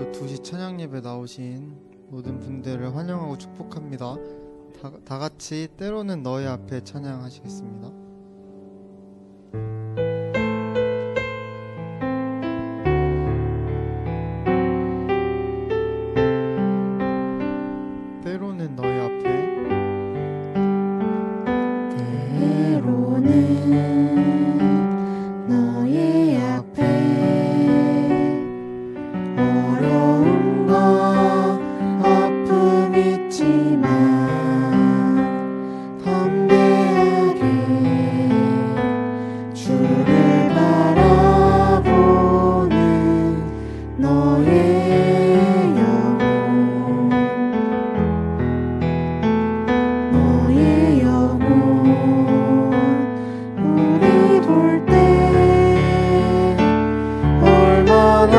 오후 2시 찬양 예배 나오신 모든 분들을 환영하고 축복합니다. 다 같이 때로는 너의 앞에 찬양하시겠습니다. 때로는 너의 앞에 너의 앞에 어려움과 아픔 있지만 담대하게 주를 바라보는 너의 영혼 우리 볼 때 얼마나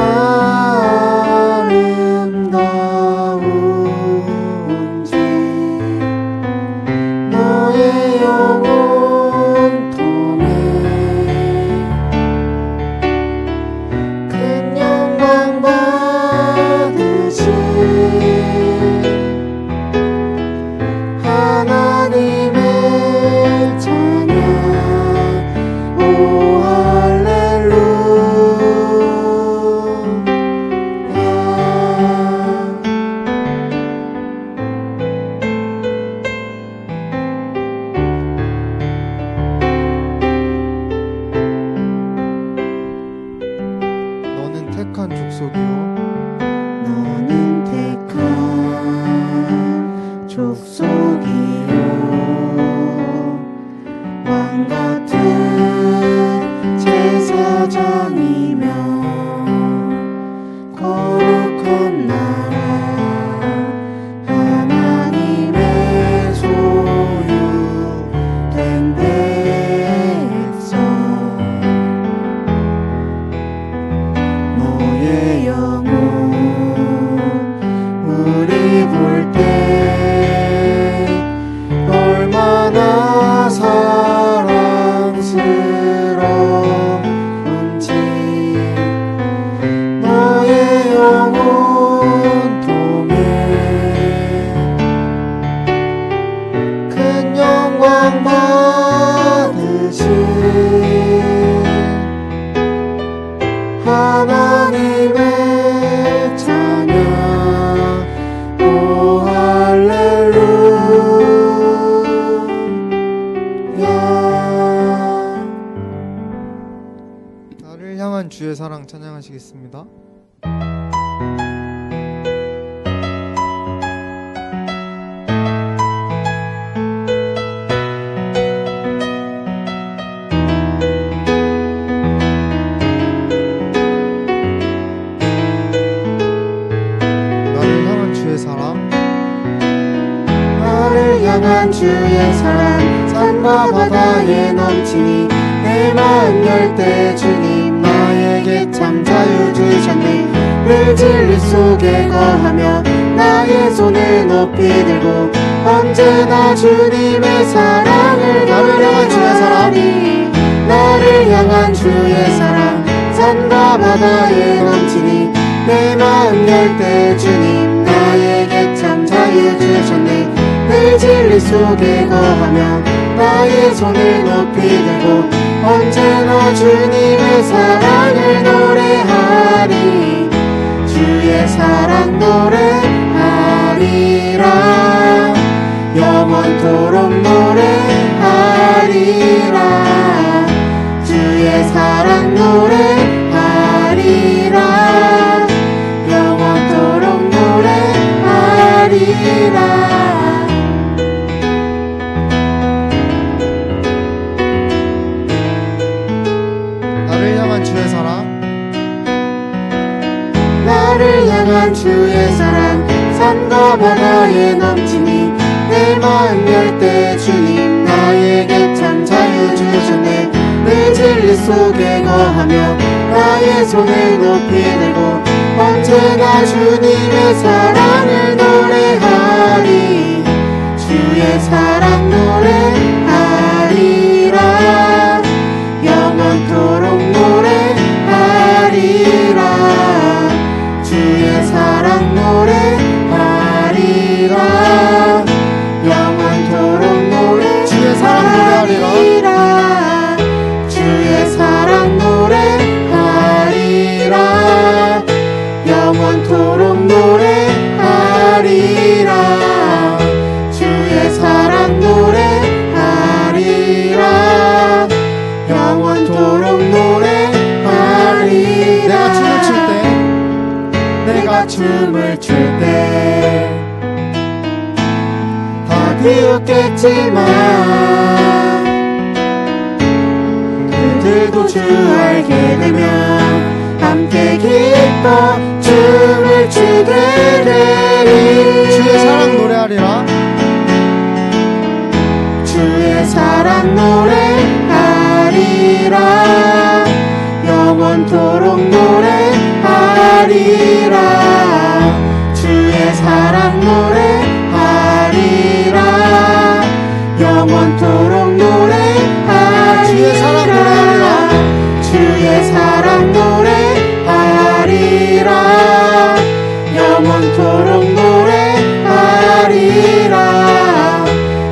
아름다운지 너의 영혼 통해 큰 영광 받으신 하나님의 찬양 오 너는 택한 족속이요 너는 택한 족속이요 왕같은 제사장이며 거룩한 나라 하나님의 소유된 백성 너의 영혼 우리 볼 때 얼마나 사랑스러운지 너의 영혼 통해 큰 영광 받으신 하나님의 찬양 오 할렐루야 나를 향한 주의 사랑 찬양하시겠습니다. 나를 향한 주의 사랑 나를 향한 주의 사랑 산과 바다에 넘치니 내 마음 열 때 주님 나에게 참 자유 주셨네 늘 진리 속에 거하며 나의 손을 높이 들고 언제나 주님의 사랑을 나를 향한 주의 사랑 나를 향한 주의 사랑 산과 바다에 넘치니 내 마음 열 때 주님 나에게 참 자유 주셨네 늘 진리 속에 거하며 나의 손을 높이 들고 언제나 주님의 사랑을 노래하리 주의 사랑 노래하리라 영원토록 노래하리라 주의 사랑 노래하리라 영원토록 노래하리라 나를 향한 주의 사랑 나를 향한 주의 사랑 산과 바다에 넘치니 내 마음 열 때 주님 나에게 참 자유 주셨네 늘 진리 속에 거하며 나의 손을 높이 들고 언제나 주님의 사랑을 노래하리 주의 사랑 노래하리라 영원토록 노래하리라 주의 사랑 춤을 출 때 다 비웃겠지만 그들도 주 알게 되면 함께 기뻐 춤을 추게 되리. 주의 사랑 노래하리라. 주의 사랑 노래하리라. 영원토록 노래하리라. 주의 사랑 노래하리라. 영원토록 노래하리라. 주의 사랑 노래하리라. 주의 사랑 노래하리라. 영원토록 노래하리라.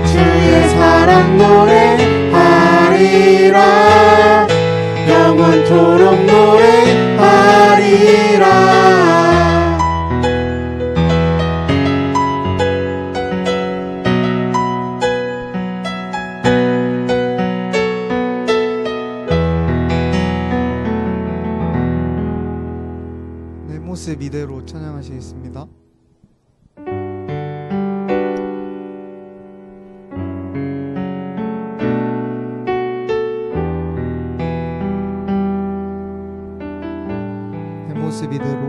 주의 사랑 노래하리라. 영원토록 노래하리라. 내 모습 이대로 찬양하시겠습니다. 내 모습 이대로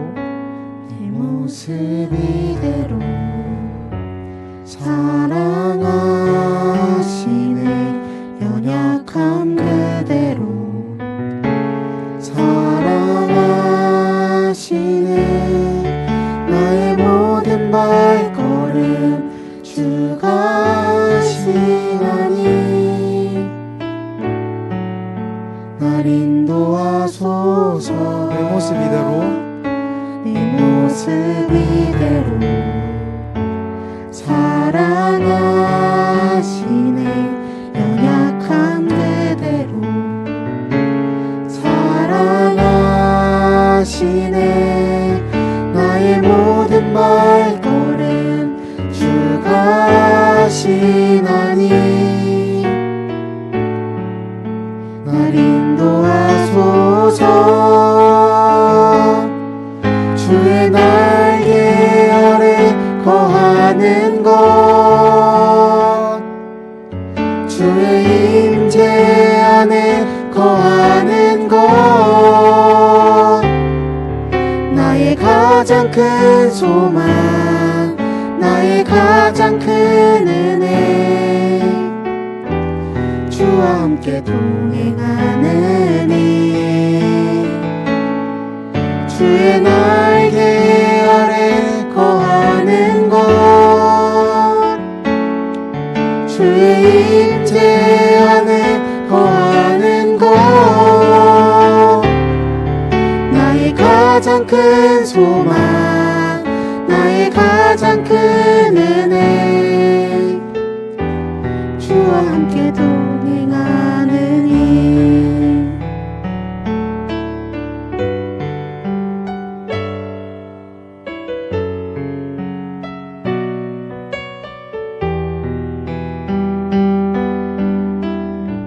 내 모습 이대로 사랑하시네. 연약함 그대로 사랑하시네. 나의 모든 발걸음 주가 하시나니 날 인도하소서. 내 모습 이대로 내 모습 이대로 사랑하시네. 연약한 그대로 사랑하시네. 나의 모든 발걸음 주가 하시나니 날 인도하소서. 주의 날개 아래 거하는 것 주의 임재 안에 거하는 것 나의 가장 큰 소망 나의 가장 큰 은혜 주와 함께 동행하느니 주의 날개 아래 거하는 것 주의 임재 안에 거하는 것 나의 가장 큰 소망 나의 가장 큰 은혜 주와 함께 동행하느니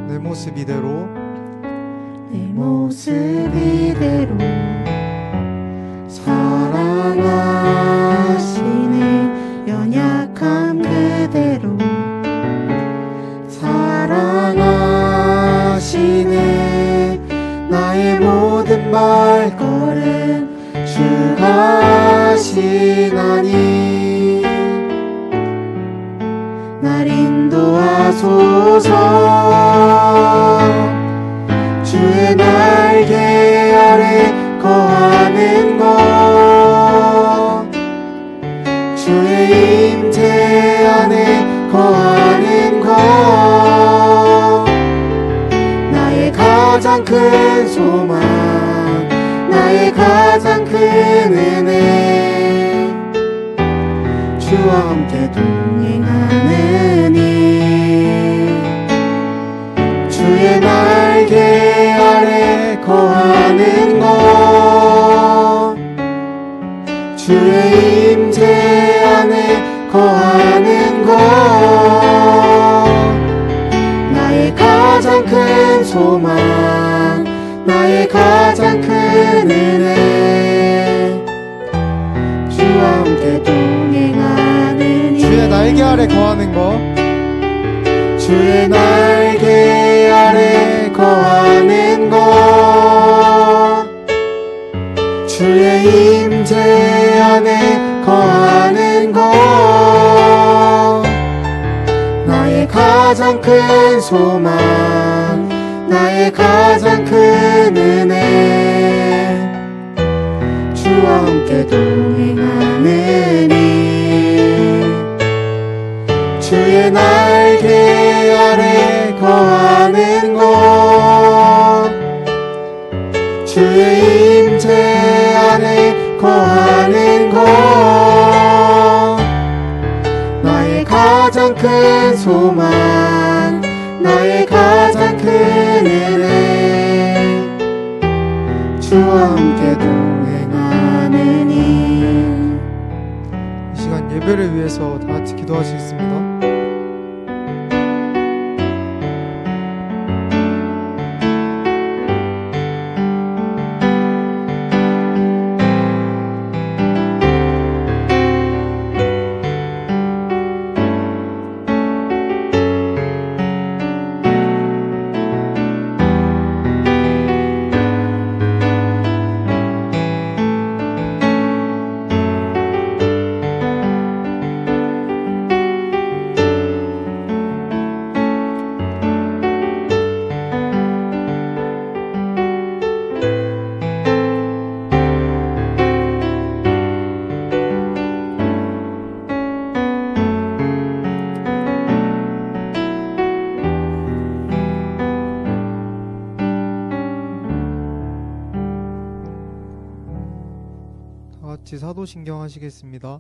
내 모습 이대로 내 모습 이대로 사랑하시네. 연약함 그대로 사랑하시네. 나의 모든 발걸음 주가 하시나니 날 인도하소서. 주의 날개 아래 거하는 것 주의 임재 안에 거하는 것 나의 가장 큰 소망 나의 가장 큰 은혜 주와 함께 동행하느니 주의 날개 아래 거하는 것 주의 임재 안에 거하는 것 나의 가장 큰 소망 나의 가장 큰 은혜 아래 거하는 것, 주의 날개 아래 거하는 것, 주의 임재 안에 거하는 것, 나의 가장 큰 소망, 나의 가장 큰 은혜, 주와 함께 동행하느니. 주의 날개 아래 거하는 곳, 주의 임재 안에 거하는 곳, 나의 가장 큰 소망, 나의 가장 큰 은혜, 주와 함께 동행하느니. 이 시간 예배를 위해서 다 같이 기도하시겠습니다. 같이 사도신경 하시겠습니다.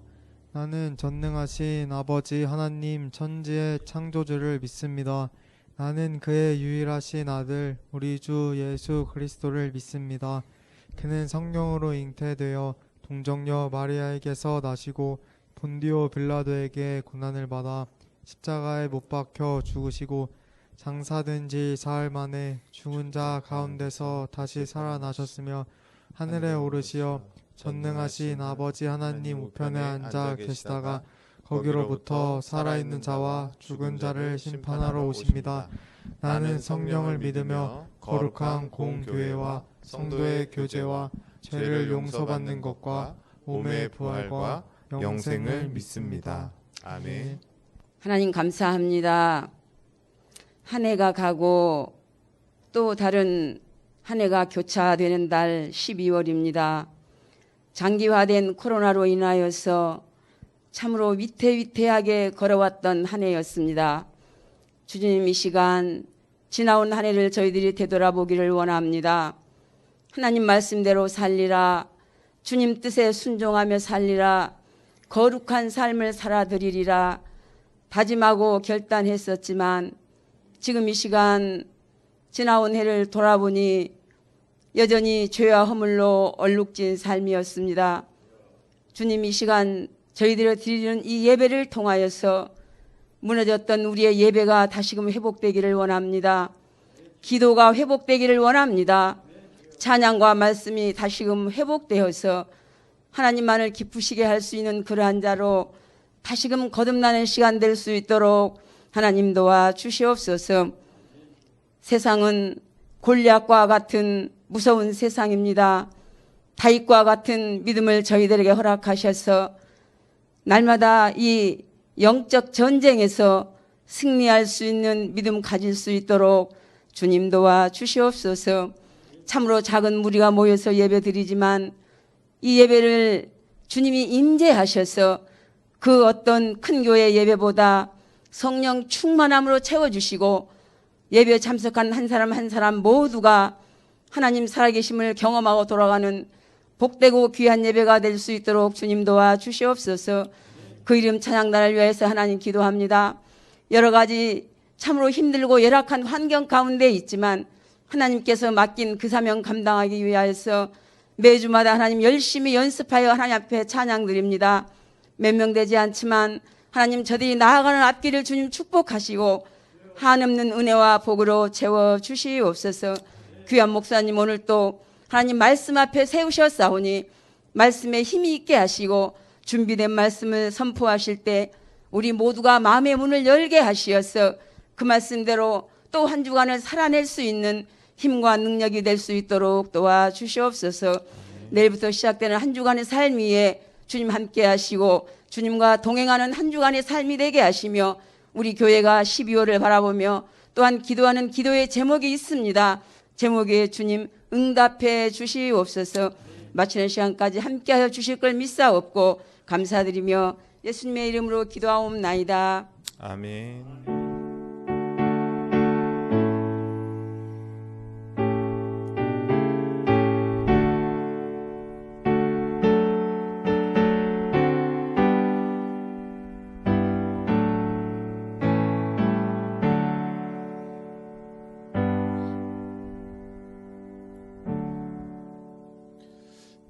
나는 전능하신 아버지 하나님 천지의 창조주를 믿습니다. 나는 그의 유일하신 아들 우리 주 예수 그리스도를 믿습니다. 그는 성령으로 잉태되어 동정녀 마리아에게서 나시고 본디오 빌라도에게 고난을 받아 십자가에 못 박혀 죽으시고 장사된 지 사흘 만에 죽은 자 가운데서 다시 살아나셨으며 하늘에 오르시어 전능하신 아버지 하나님 우편에 앉아 계시다가 거기로부터 살아있는 자와 죽은 자를 심판하러 오십니다. 나는 성령을 믿으며 거룩한 공교회와 성도의 교제와 죄를 용서받는 것과 몸의 부활과 영생을 믿습니다. 아멘. 하나님 감사합니다. 한 해가 가고 또 다른 한 해가 교차되는 달 12월입니다. 장기화된 코로나로 인하여서 참으로 위태위태하게 걸어왔던 한 해였습니다. 주님, 이 시간 지나온 한 해를 저희들이 되돌아보기를 원합니다. 하나님 말씀대로 살리라, 주님 뜻에 순종하며 살리라, 거룩한 삶을 살아드리리라 다짐하고 결단했었지만 지금 이 시간 지나온 해를 돌아보니 여전히 죄와 허물로 얼룩진 삶이었습니다. 주님, 이 시간 저희들이 드리는 이 예배를 통하여서 무너졌던 우리의 예배가 다시금 회복되기를 원합니다. 기도가 회복되기를 원합니다. 찬양과 말씀이 다시금 회복되어서 하나님만을 기쁘시게 할 수 있는 그러한 자로 다시금 거듭나는 시간 될 수 있도록 하나님 도와 주시옵소서. 세상은 골리앗과 같은 무서운 세상입니다. 다윗과 같은 믿음을 저희들에게 허락하셔서 날마다 이 영적 전쟁에서 승리할 수 있는 믿음 가질 수 있도록 주님 도와 주시옵소서. 참으로 작은 무리가 모여서 예배드리지만 이 예배를 주님이 임재하셔서 그 어떤 큰 교회 예배보다 성령 충만함으로 채워주시고 예배에 참석한 한 사람 한 사람 모두가 하나님 살아계심을 경험하고 돌아가는 복되고 귀한 예배가 될 수 있도록 주님 도와 주시옵소서. 그 이름 찬양단을 위해서 하나님 기도합니다. 여러 가지 참으로 힘들고 열악한 환경 가운데 있지만 하나님께서 맡긴 그 사명 감당하기 위하여서 매주마다 하나님 열심히 연습하여 하나님 앞에 찬양드립니다. 몇 명 되지 않지만 하나님 저들이 나아가는 앞길을 주님 축복하시고 한없는 은혜와 복으로 채워주시옵소서. 귀한 목사님 오늘 또 하나님 말씀 앞에 세우셨사오니 말씀에 힘이 있게 하시고 준비된 말씀을 선포하실 때 우리 모두가 마음의 문을 열게 하시어서 그 말씀대로 또 한 주간을 살아낼 수 있는 힘과 능력이 될 수 있도록 도와주시옵소서. 내일부터 시작되는 한 주간의 삶 위에 주님 함께 하시고 주님과 동행하는 한 주간의 삶이 되게 하시며, 우리 교회가 12월을 바라보며 또한 기도하는 기도의 제목이 있습니다. 제목에 주님 응답해 주시옵소서. 마치는 시간까지 함께하여 주실 걸 믿사옵고 감사드리며 예수님의 이름으로 기도하옵나이다. 아멘.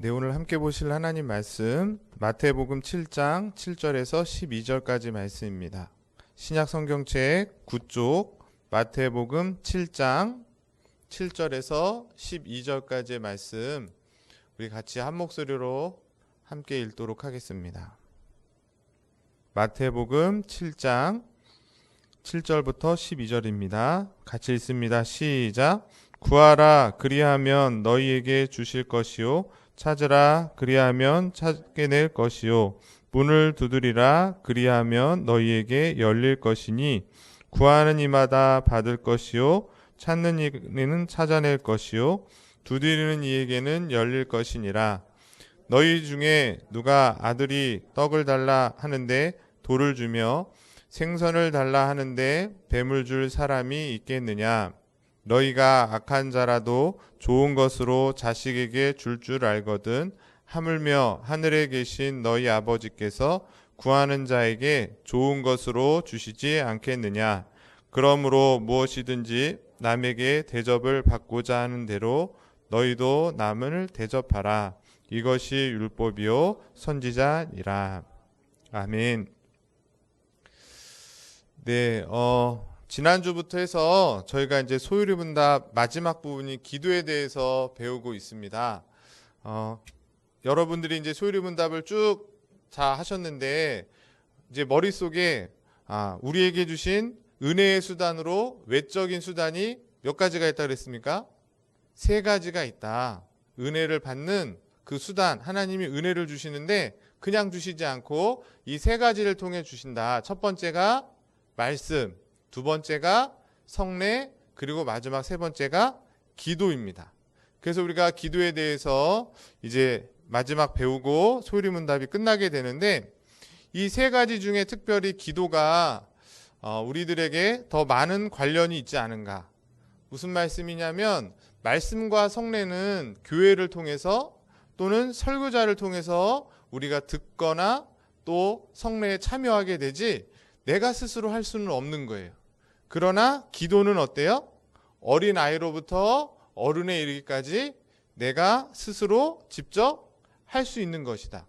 네, 오늘 함께 보실 하나님 말씀 마태복음 7장 7절에서 12절까지 말씀입니다. 신약 성경책 9쪽 마태복음 7장 7절에서 12절까지의 말씀, 우리 같이 한 목소리로 함께 읽도록 하겠습니다. 마태복음 7장 7절부터 12절입니다. 같이 읽습니다. 시작. 구하라, 그리하면 너희에게 주실 것이요, 찾으라, 그리하면 찾게 낼 것이요, 문을 두드리라, 그리하면 너희에게 열릴 것이니, 구하는 이마다 받을 것이요, 찾는 이는 찾아낼 것이요, 두드리는 이에게는 열릴 것이니라. 너희 중에 누가 아들이 떡을 달라 하는데 돌을 주며 생선을 달라 하는데 뱀을 줄 사람이 있겠느냐? 너희가 악한 자라도 좋은 것으로 자식에게 줄 알거든 하물며 하늘에 계신 너희 아버지께서 구하는 자에게 좋은 것으로 주시지 않겠느냐. 그러므로 무엇이든지 남에게 대접을 받고자 하는 대로 너희도 남을 대접하라. 이것이 율법이요 선지자니라. 아멘. 네, 지난주부터 해서 저희가 이제 소유리문답 마지막 부분이 기도에 대해서 배우고 있습니다. 여러분들이 이제 소유리문답을 쭉 다 하셨는데, 이제 머릿속에 우리에게 주신 은혜의 수단으로 외적인 수단이 몇 가지가 있다 그랬습니까? 3가지가 있다. 은혜를 받는 그 수단, 하나님이 은혜를 주시는데 그냥 주시지 않고 이 3가지를 통해 주신다. 첫 번째가 말씀, 두 번째가 성례, 그리고 마지막 3번째가 기도입니다. 그래서 우리가 기도에 대해서 이제 마지막 배우고 소유리문답이 끝나게 되는데, 이 3가지 중에 특별히 기도가 우리들에게 더 많은 관련이 있지 않은가. 무슨 말씀이냐면, 말씀과 성례는 교회를 통해서 또는 설교자를 통해서 우리가 듣거나 또 성례에 참여하게 되지 내가 스스로 할 수는 없는 거예요. 그러나 기도는 어때요? 어린 아이로부터 어른에 이르기까지 내가 스스로 직접 할 수 있는 것이다.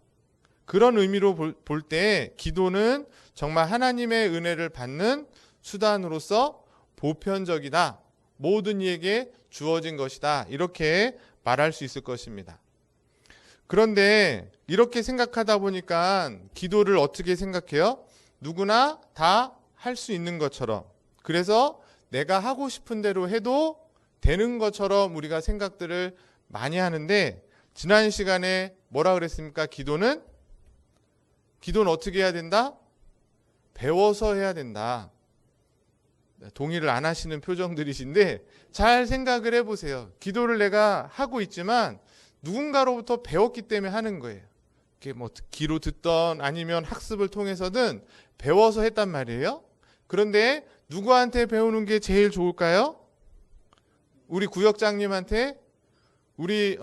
그런 의미로 볼 때 기도는 정말 하나님의 은혜를 받는 수단으로서 보편적이다. 모든 이에게 주어진 것이다. 이렇게 말할 수 있을 것입니다. 그런데 이렇게 생각하다 보니까 기도를 어떻게 생각해요? 누구나 다 할 수 있는 것처럼, 그래서 내가 하고 싶은 대로 해도 되는 것처럼 우리가 생각들을 많이 하는데, 지난 시간에 뭐라 그랬습니까? 기도는 어떻게 해야 된다? 배워서 해야 된다. 동의를 안 하시는 표정들이신데 잘 생각을 해보세요. 기도를 내가 하고 있지만 누군가로부터 배웠기 때문에 하는 거예요. 이렇게 뭐 귀로 듣던 아니면 학습을 통해서든 배워서 했단 말이에요. 그런데 누구한테 배우는 게 제일 좋을까요? 우리 구역장님한테, 우리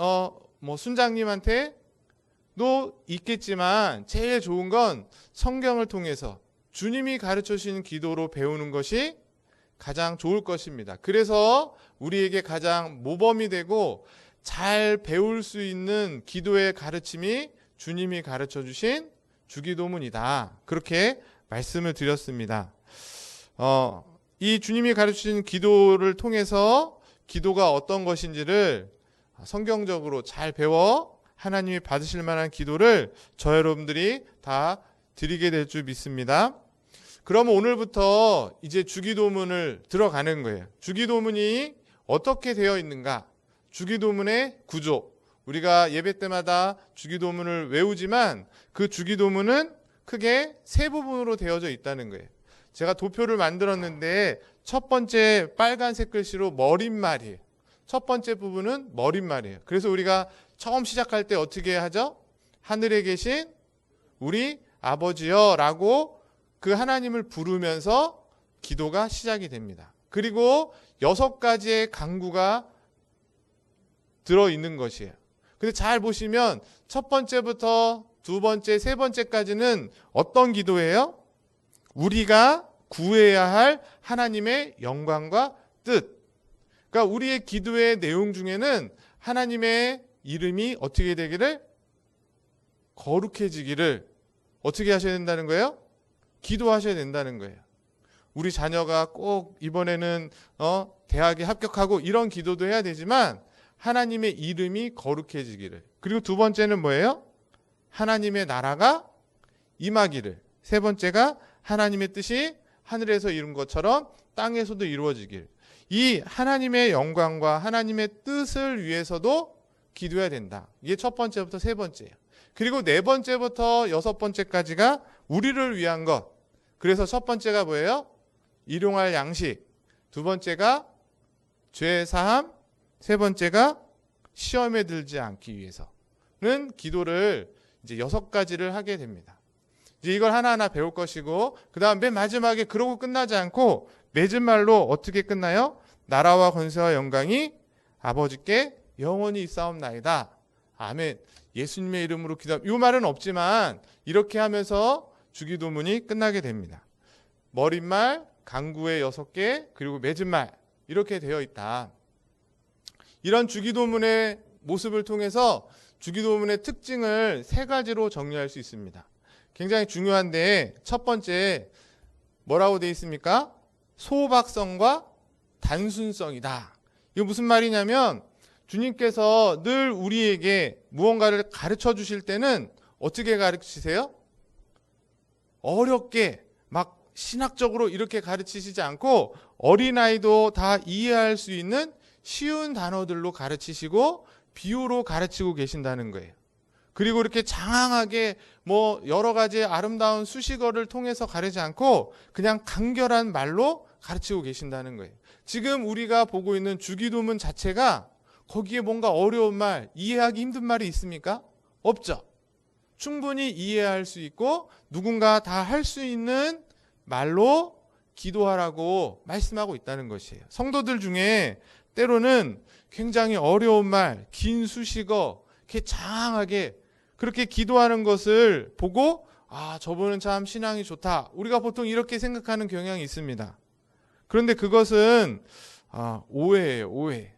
순장님한테도 있겠지만 제일 좋은 건 성경을 통해서 주님이 가르쳐 주신 기도로 배우는 것이 가장 좋을 것입니다. 그래서 우리에게 가장 모범이 되고 잘 배울 수 있는 기도의 가르침이 주님이 가르쳐 주신 주기도문이다. 그렇게 말씀을 드렸습니다. 이 주님이 가르치신 기도를 통해서 기도가 어떤 것인지를 성경적으로 잘 배워 하나님이 받으실 만한 기도를 저 여러분들이 다 드리게 될 줄 믿습니다. 그러면 오늘부터 이제 주기도문을 들어가는 거예요. 주기도문이 어떻게 되어 있는가? 주기도문의 구조. 우리가 예배 때마다 주기도문을 외우지만 그 주기도문은 크게 세 부분으로 되어져 있다는 거예요. 제가 도표를 만들었는데 첫 번째 빨간색 글씨로 머릿말이에요. 첫 번째 부분은 머릿말이에요. 그래서 우리가 처음 시작할 때 어떻게 하죠? 하늘에 계신 우리 아버지여 라고 그 하나님을 부르면서 기도가 시작이 됩니다. 그리고 6가지의 강구가 들어있는 것이에요. 근데 잘 보시면 첫 번째부터 두 번째, 세 번째까지는 어떤 기도예요? 우리가 구해야 할 하나님의 영광과 뜻. 그러니까 우리의 기도의 내용 중에는 하나님의 이름이 어떻게 되기를? 거룩해지기를 어떻게 하셔야 된다는 거예요? 기도하셔야 된다는 거예요. 우리 자녀가 꼭 이번에는 대학에 합격하고 이런 기도도 해야 되지만 하나님의 이름이 거룩해지기를. 그리고 두 번째는 뭐예요? 하나님의 나라가 임하기를. 세 번째가 하나님의 뜻이 하늘에서 이룬 것처럼 땅에서도 이루어지길. 이 하나님의 영광과 하나님의 뜻을 위해서도 기도해야 된다. 이게 첫 번째부터 세 번째예요. 그리고 네 번째부터 6번째까지가 우리를 위한 것. 그래서 첫 번째가 뭐예요? 일용할 양식. 두 번째가 죄 사함. 세 번째가 시험에 들지 않기 위해서는 기도를 이제 6가지를 하게 됩니다. 이제 이걸 하나하나 배울 것이고, 그 다음 맨 마지막에 그러고 끝나지 않고 맺은 말로 어떻게 끝나요? 나라와 권세와 영광이 아버지께 영원히 있사옵나이다. 아멘. 예수님의 이름으로 기도합니다. 이 말은 없지만 이렇게 하면서 주기도문이 끝나게 됩니다. 머릿말, 강구의 6개, 그리고 맺은 말 이렇게 되어 있다. 이런 주기도문의 모습을 통해서 주기도문의 특징을 3가지로 정리할 수 있습니다. 굉장히 중요한데 첫 번째 뭐라고 되어 있습니까? 소박성과 단순성이다. 이거 무슨 말이냐면 주님께서 늘 우리에게 무언가를 가르쳐 주실 때는 어떻게 가르치세요? 어렵게 막 신학적으로 이렇게 가르치시지 않고 어린아이도 다 이해할 수 있는 쉬운 단어들로 가르치시고 비유로 가르치고 계신다는 거예요. 그리고 이렇게 장황하게 뭐 여러 가지 아름다운 수식어를 통해서 가르치지 않고 그냥 간결한 말로 가르치고 계신다는 거예요. 지금 우리가 보고 있는 주기도문 자체가 거기에 뭔가 어려운 말, 이해하기 힘든 말이 있습니까? 없죠. 충분히 이해할 수 있고 누군가 다 할 수 있는 말로 기도하라고 말씀하고 있다는 것이에요. 성도들 중에 때로는 굉장히 어려운 말, 긴 수식어, 이렇게 장황하게 그렇게 기도하는 것을 보고 저분은 참 신앙이 좋다. 우리가 보통 이렇게 생각하는 경향이 있습니다. 그런데 그것은 오해예요, 오해.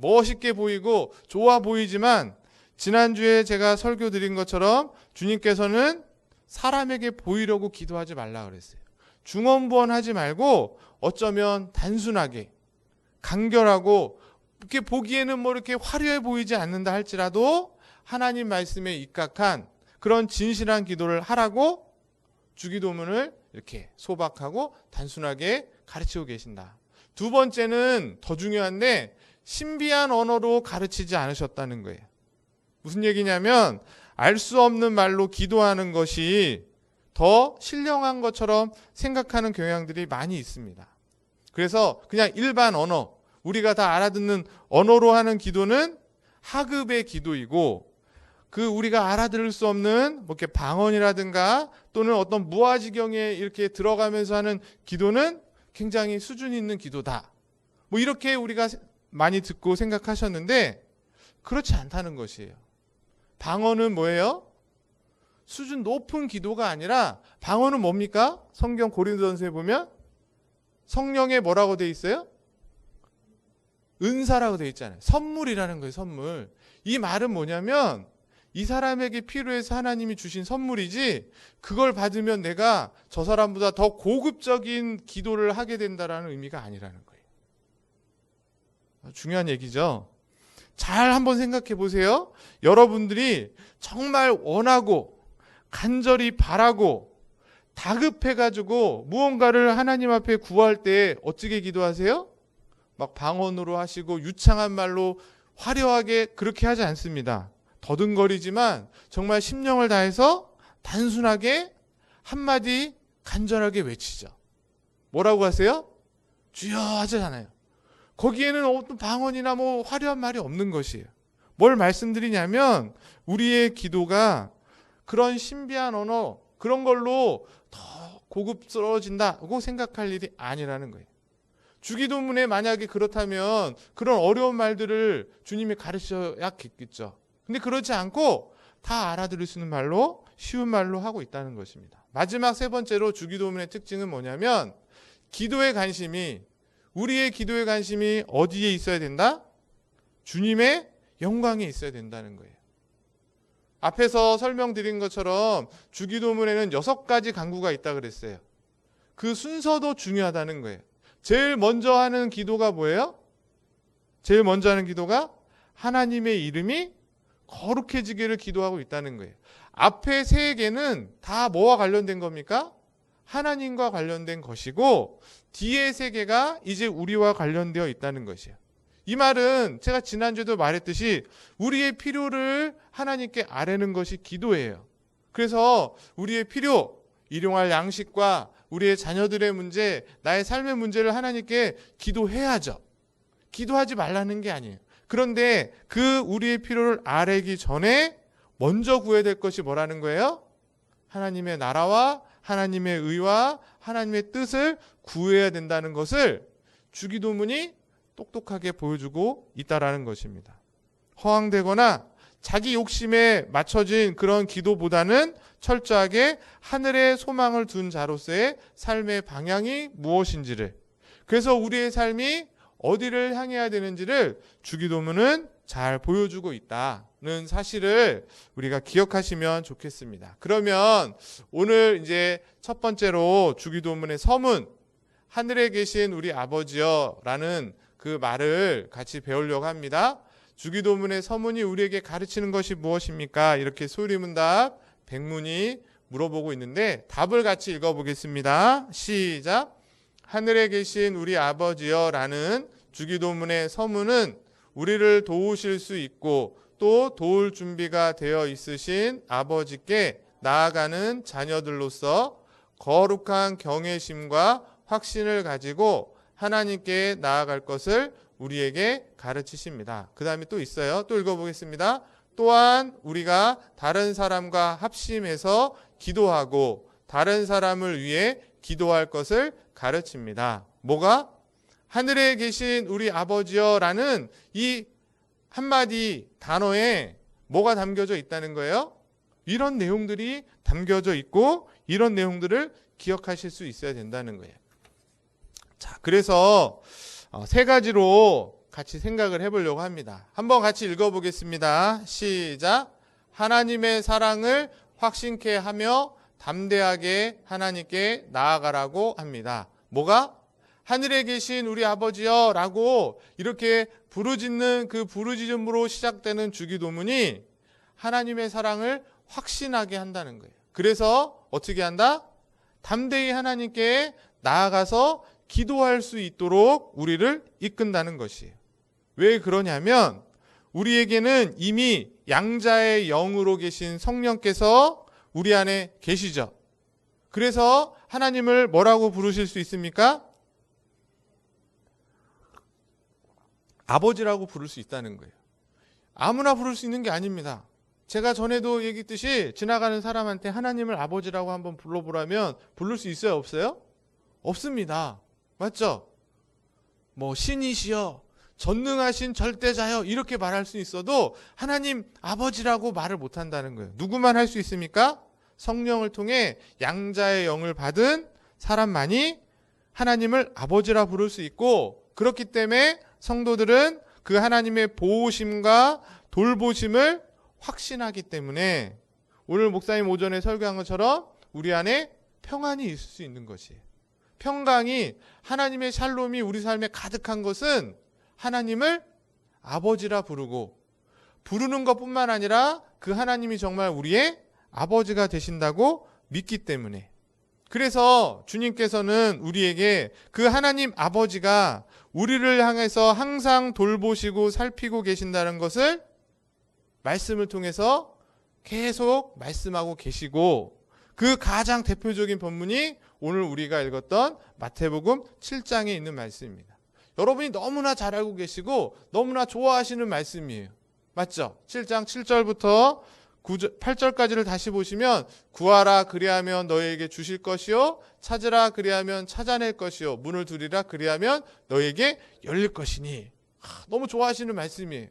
멋있게 보이고 좋아 보이지만 지난주에 제가 설교 드린 것처럼 주님께서는 사람에게 보이려고 기도하지 말라 그랬어요. 중언부언하지 말고 어쩌면 단순하게 간결하고 이렇게 보기에는 뭐 이렇게 화려해 보이지 않는다 할지라도 하나님 말씀에 입각한 그런 진실한 기도를 하라고 주기도문을 이렇게 소박하고 단순하게 가르치고 계신다. 두 번째는 더 중요한데 신비한 언어로 가르치지 않으셨다는 거예요. 무슨 얘기냐면 알 수 없는 말로 기도하는 것이 더 신령한 것처럼 생각하는 경향들이 많이 있습니다. 그래서 그냥 일반 언어, 우리가 다 알아듣는 언어로 하는 기도는 하급의 기도이고 그 우리가 알아들을 수 없는 뭐 이렇게 방언이라든가 또는 어떤 무아지경에 이렇게 들어가면서 하는 기도는 굉장히 수준 있는 기도다. 뭐 이렇게 우리가 많이 듣고 생각하셨는데 그렇지 않다는 것이에요. 방언은 뭐예요? 수준 높은 기도가 아니라 방언은 뭡니까? 성경 고린도전서에 보면 성령에 뭐라고 돼 있어요? 은사라고 돼 있잖아요. 선물이라는 거예요, 선물. 이 말은 뭐냐면 이 사람에게 필요해서 하나님이 주신 선물이지 그걸 받으면 내가 저 사람보다 더 고급적인 기도를 하게 된다라는 의미가 아니라는 거예요. 중요한 얘기죠. 잘 한번 생각해 보세요. 여러분들이 정말 원하고 간절히 바라고 다급해가지고 무언가를 하나님 앞에 구할 때 어떻게 기도하세요? 막 방언으로 하시고 유창한 말로 화려하게 그렇게 하지 않습니다. 더듬거리지만 정말 심령을 다해서 단순하게 한마디 간절하게 외치죠. 뭐라고 하세요? 주여 하잖아요. 거기에는 어떤 방언이나 뭐 화려한 말이 없는 것이에요. 뭘 말씀드리냐면 우리의 기도가 그런 신비한 언어 그런 걸로 더 고급스러워진다고 생각할 일이 아니라는 거예요. 주기도문에 만약에 그렇다면 그런 어려운 말들을 주님이 가르쳐야겠죠. 근데 그렇지 않고 다 알아들을 수 있는 말로 쉬운 말로 하고 있다는 것입니다. 마지막 세 번째로 주기도문의 특징은 뭐냐면 기도의 관심이 우리의 기도의 관심이 어디에 있어야 된다? 주님의 영광에 있어야 된다는 거예요. 앞에서 설명드린 것처럼 주기도문에는 6가지 간구가 있다 그랬어요. 그 순서도 중요하다는 거예요. 제일 먼저 하는 기도가 뭐예요? 제일 먼저 하는 기도가 하나님의 이름이 거룩해지기를 기도하고 있다는 거예요. 앞에 3개는 다 뭐와 관련된 겁니까? 하나님과 관련된 것이고 뒤에 3개가 이제 우리와 관련되어 있다는 것이에요. 이 말은 제가 지난주에도 말했듯이 우리의 필요를 하나님께 아뢰는 것이 기도예요. 그래서 우리의 필요, 일용할 양식과 우리의 자녀들의 문제, 나의 삶의 문제를 하나님께 기도해야죠. 기도하지 말라는 게 아니에요. 그런데 그 우리의 필요를 아뢰기 전에 먼저 구해야 될 것이 뭐라는 거예요? 하나님의 나라와 하나님의 의와 하나님의 뜻을 구해야 된다는 것을 주기도문이 똑똑하게 보여주고 있다라는 것입니다. 허황되거나 자기 욕심에 맞춰진 그런 기도보다는 철저하게 하늘에 소망을 둔 자로서의 삶의 방향이 무엇인지를, 그래서 우리의 삶이 어디를 향해야 되는지를 주기도문은 잘 보여주고 있다는 사실을 우리가 기억하시면 좋겠습니다. 그러면 오늘 이제 첫 번째로 주기도문의 서문, 하늘에 계신 우리 아버지여 라는 그 말을 같이 배우려고 합니다. 주기도문의 서문이 우리에게 가르치는 것이 무엇입니까? 이렇게 소리문답 백문이 물어보고 있는데 답을 같이 읽어보겠습니다. 시작. 하늘에 계신 우리 아버지여 라는 주기도문의 서문은 우리를 도우실 수 있고 또 도울 준비가 되어 있으신 아버지께 나아가는 자녀들로서 거룩한 경외심과 확신을 가지고 하나님께 나아갈 것을 우리에게 가르치십니다. 그 다음에 또 있어요. 또 읽어보겠습니다. 또한 우리가 다른 사람과 합심해서 기도하고 다른 사람을 위해 기도할 것을 가르칩니다. 뭐가? 하늘에 계신 우리 아버지여 라는 이 한마디 단어에 뭐가 담겨져 있다는 거예요? 이런 내용들이 담겨져 있고 이런 내용들을 기억하실 수 있어야 된다는 거예요. 자, 그래서 3가지로 같이 생각을 해보려고 합니다. 한번 같이 읽어보겠습니다. 시작. 하나님의 사랑을 확신케 하며 담대하게 하나님께 나아가라고 합니다. 뭐가? 하늘에 계신 우리 아버지여 라고 이렇게 부르짖는 그 부르짖음으로 시작되는 주기도문이 하나님의 사랑을 확신하게 한다는 거예요. 그래서 어떻게 한다? 담대히 하나님께 나아가서 기도할 수 있도록 우리를 이끈다는 것이에요. 왜 그러냐면 우리에게는 이미 양자의 영으로 계신 성령께서 우리 안에 계시죠. 그래서 하나님을 뭐라고 부르실 수 있습니까? 아버지라고 부를 수 있다는 거예요. 아무나 부를 수 있는 게 아닙니다. 제가 전에도 얘기했듯이 지나가는 사람한테 하나님을 아버지라고 한번 불러보라면 부를 수 있어요? 없어요? 없습니다. 맞죠? 뭐 신이시여, 전능하신 절대자여 이렇게 말할 수 있어도 하나님 아버지라고 말을 못한다는 거예요. 누구만 할 수 있습니까? 성령을 통해 양자의 영을 받은 사람만이 하나님을 아버지라 부를 수 있고, 그렇기 때문에 성도들은 그 하나님의 보호심과 돌보심을 확신하기 때문에 오늘 목사님 오전에 설교한 것처럼 우리 안에 평안이 있을 수 있는 것이에요. 평강이, 하나님의 샬롬이 우리 삶에 가득한 것은 하나님을 아버지라 부르고, 부르는 것뿐만 아니라 그 하나님이 정말 우리의 아버지가 되신다고 믿기 때문에. 그래서 주님께서는 우리에게 그 하나님 아버지가 우리를 향해서 항상 돌보시고 살피고 계신다는 것을 말씀을 통해서 계속 말씀하고 계시고, 그 가장 대표적인 본문이 오늘 우리가 읽었던 마태복음 7장에 있는 말씀입니다. 여러분이 너무나 잘 알고 계시고 너무나 좋아하시는 말씀이에요. 맞죠? 7장 7절부터 8절까지를 다시 보시면, 구하라 그리하면 너희에게 주실 것이요, 찾으라 그리하면 찾아낼 것이요, 문을 두드리라 그리하면 너희에게 열릴 것이니. 너무 좋아하시는 말씀이에요.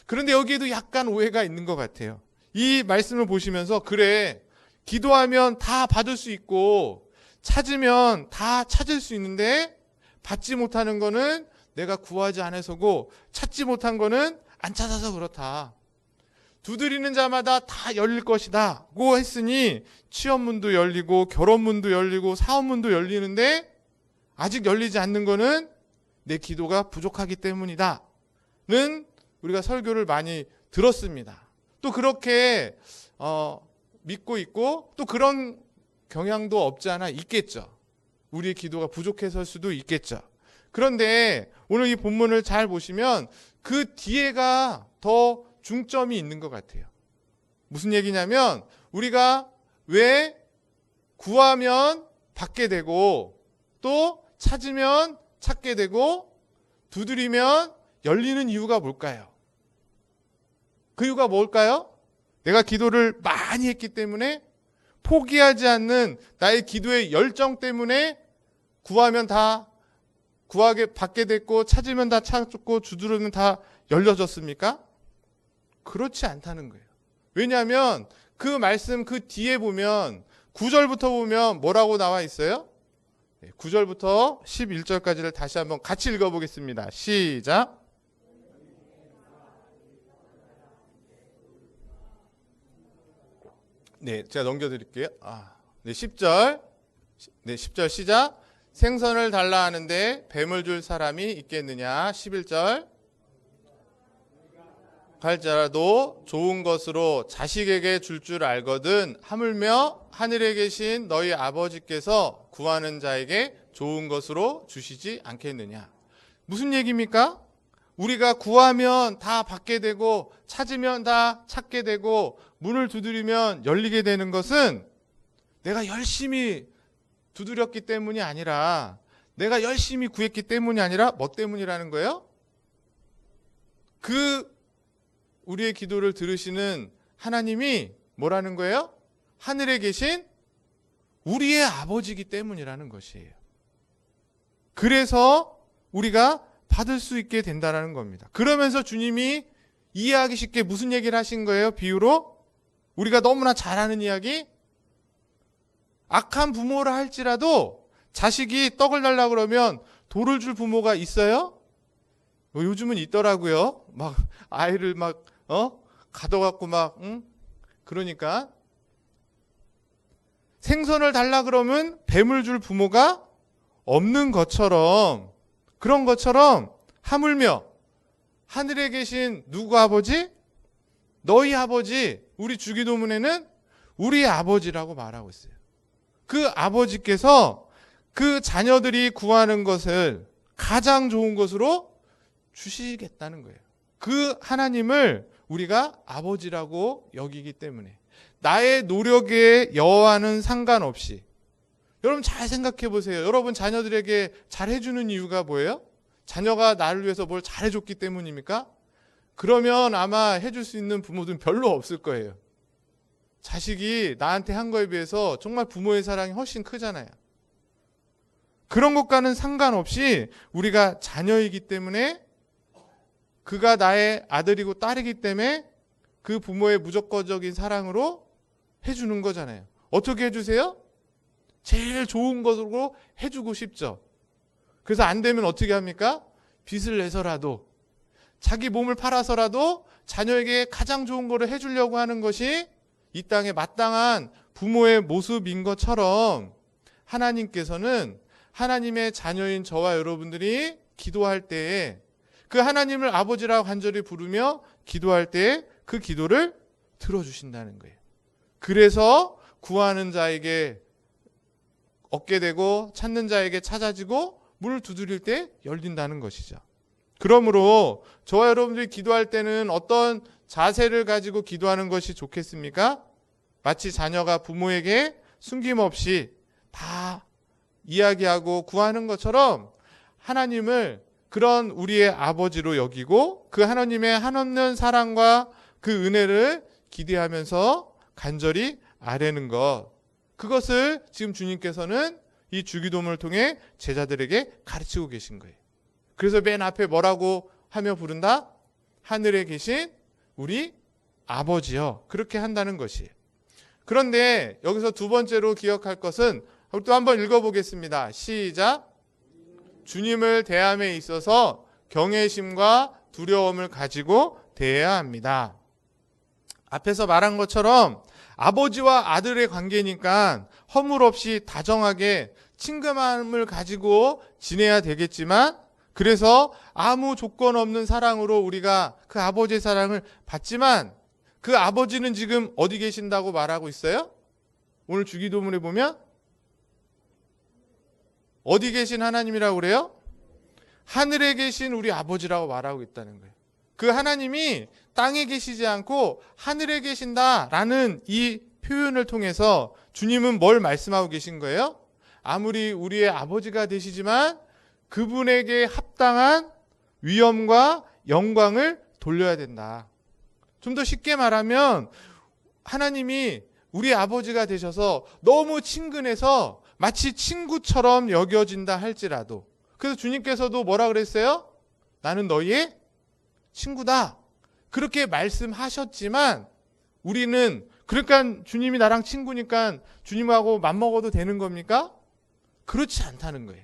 그런데 여기에도 약간 오해가 있는 것 같아요. 이 말씀을 보시면서, 그래, 기도하면 다 받을 수 있고 찾으면 다 찾을 수 있는데 받지 못하는 거는 내가 구하지 않아서고 찾지 못한 거는 안 찾아서 그렇다. 두드리는 자마다 다 열릴 것이다 고 했으니, 취업문도 열리고 결혼문도 열리고 사업문도 열리는데 아직 열리지 않는 거는 내 기도가 부족하기 때문이다 는 우리가 설교를 많이 들었습니다. 또 그렇게 믿고 있고, 또 그런 경향도 없지 않아 있겠죠. 우리의 기도가 부족해서일 수도 있겠죠. 그런데 오늘 이 본문을 잘 보시면 그 뒤에가 더 중점이 있는 것 같아요. 무슨 얘기냐면, 우리가 왜 구하면 받게 되고, 또 찾으면 찾게 되고, 두드리면 열리는 이유가 뭘까요? 그 이유가 뭘까요? 내가 기도를 많이 했기 때문에, 포기하지 않는 나의 기도의 열정 때문에 구하면 다 받게 됐고, 찾으면 다 찾고, 두드리면 다 열려졌습니까? 그렇지 않다는 거예요. 왜냐하면 그 말씀 그 뒤에 보면 9절부터 보면 뭐라고 나와 있어요? 9절부터 11절까지를 다시 한번 같이 읽어보겠습니다. 시작. 네, 제가 넘겨드릴게요. 10절. 네, 10절 시작. 생선을 달라 하는데 뱀을 줄 사람이 있겠느냐. 11절. 갈지라도 좋은 것으로 자식에게 줄 알거든 하물며 하늘에 계신 너희 아버지께서 구하는 자에게 좋은 것으로 주시지 않겠느냐. 무슨 얘기입니까? 우리가 구하면 다 받게 되고, 찾으면 다 찾게 되고, 문을 두드리면 열리게 되는 것은 내가 열심히 두드렸기 때문이 아니라, 내가 열심히 구했기 때문이 아니라 뭐 때문이라는 거예요? 우리의 기도를 들으시는 하나님이 뭐라는 거예요? 하늘에 계신 우리의 아버지이기 때문이라는 것이에요. 그래서 우리가 받을 수 있게 된다는 겁니다. 그러면서 주님이 이해하기 쉽게 무슨 얘기를 하신 거예요? 비유로? 우리가 너무나 잘 아는 이야기? 악한 부모라 할지라도 자식이 떡을 달라고 그러면 돌을 줄 부모가 있어요? 요즘은 있더라고요. 막 아이를 막 가둬갖고 막 그러니까 생선을 달라 그러면 뱀을 줄 부모가 없는 것처럼, 그런 것처럼 하물며 하늘에 계신 누구 아버지? 너희 아버지. 우리 주기도문에는 우리 아버지라고 말하고 있어요. 그 아버지께서 그 자녀들이 구하는 것을 가장 좋은 것으로 주시겠다는 거예요. 그 하나님을 우리가 아버지라고 여기기 때문에 나의 노력에 여하는 상관없이, 여러분 잘 생각해 보세요. 여러분 자녀들에게 잘해주는 이유가 뭐예요? 자녀가 나를 위해서 뭘 잘해줬기 때문입니까? 그러면 아마 해줄 수 있는 부모들은 별로 없을 거예요. 자식이 나한테 한 거에 비해서 정말 부모의 사랑이 훨씬 크잖아요. 그런 것과는 상관없이 우리가 자녀이기 때문에, 그가 나의 아들이고 딸이기 때문에 그 부모의 무조건적인 사랑으로 해주는 거잖아요. 어떻게 해주세요? 제일 좋은 것으로 해주고 싶죠. 그래서 안 되면 어떻게 합니까? 빚을 내서라도, 자기 몸을 팔아서라도 자녀에게 가장 좋은 거를 해주려고 하는 것이 이 땅에 마땅한 부모의 모습인 것처럼, 하나님께서는 하나님의 자녀인 저와 여러분들이 기도할 때에 그 하나님을 아버지라고 간절히 부르며 기도할 때에 그 기도를 들어주신다는 거예요. 그래서 구하는 자에게 얻게 되고 찾는 자에게 찾아지고 문을 두드릴 때 열린다는 것이죠. 그러므로 저와 여러분들이 기도할 때는 어떤 자세를 가지고 기도하는 것이 좋겠습니까? 마치 자녀가 부모에게 숨김없이 다 이야기하고 구하는 것처럼 하나님을 그런 우리의 아버지로 여기고 그 하나님의 한없는 사랑과 그 은혜를 기대하면서 간절히 아뢰는 것, 그것을 지금 주님께서는 이 주기도문을 통해 제자들에게 가르치고 계신 거예요. 그래서 맨 앞에 뭐라고 하며 부른다? 하늘에 계신 우리 아버지요. 그렇게 한다는 것이에요. 그런데 여기서 두 번째로 기억할 것은 또 한번 읽어보겠습니다. 시작. 주님을 대함에 있어서 경외심과 두려움을 가지고 대해야 합니다. 앞에서 말한 것처럼 아버지와 아들의 관계니까 허물 없이 다정하게 친근함을 가지고 지내야 되겠지만, 그래서 아무 조건 없는 사랑으로 우리가 그 아버지의 사랑을 받지만 그 아버지는 지금 어디 계신다고 말하고 있어요? 오늘 주기도문에 보면 어디 계신 하나님이라고 그래요? 하늘에 계신 우리 아버지라고 말하고 있다는 거예요. 그 하나님이 땅에 계시지 않고 하늘에 계신다라는 이 표현을 통해서 주님은 뭘 말씀하고 계신 거예요? 아무리 우리의 아버지가 되시지만 그분에게 합당한 위엄과 영광을 돌려야 된다. 좀 더 쉽게 말하면 하나님이 우리 아버지가 되셔서 너무 친근해서 마치 친구처럼 여겨진다 할지라도, 그래서 주님께서도 뭐라 그랬어요? 나는 너희의 친구다. 그렇게 말씀하셨지만 우리는, 그러니까 주님이 나랑 친구니까 주님하고 맘먹어도 되는 겁니까? 그렇지 않다는 거예요.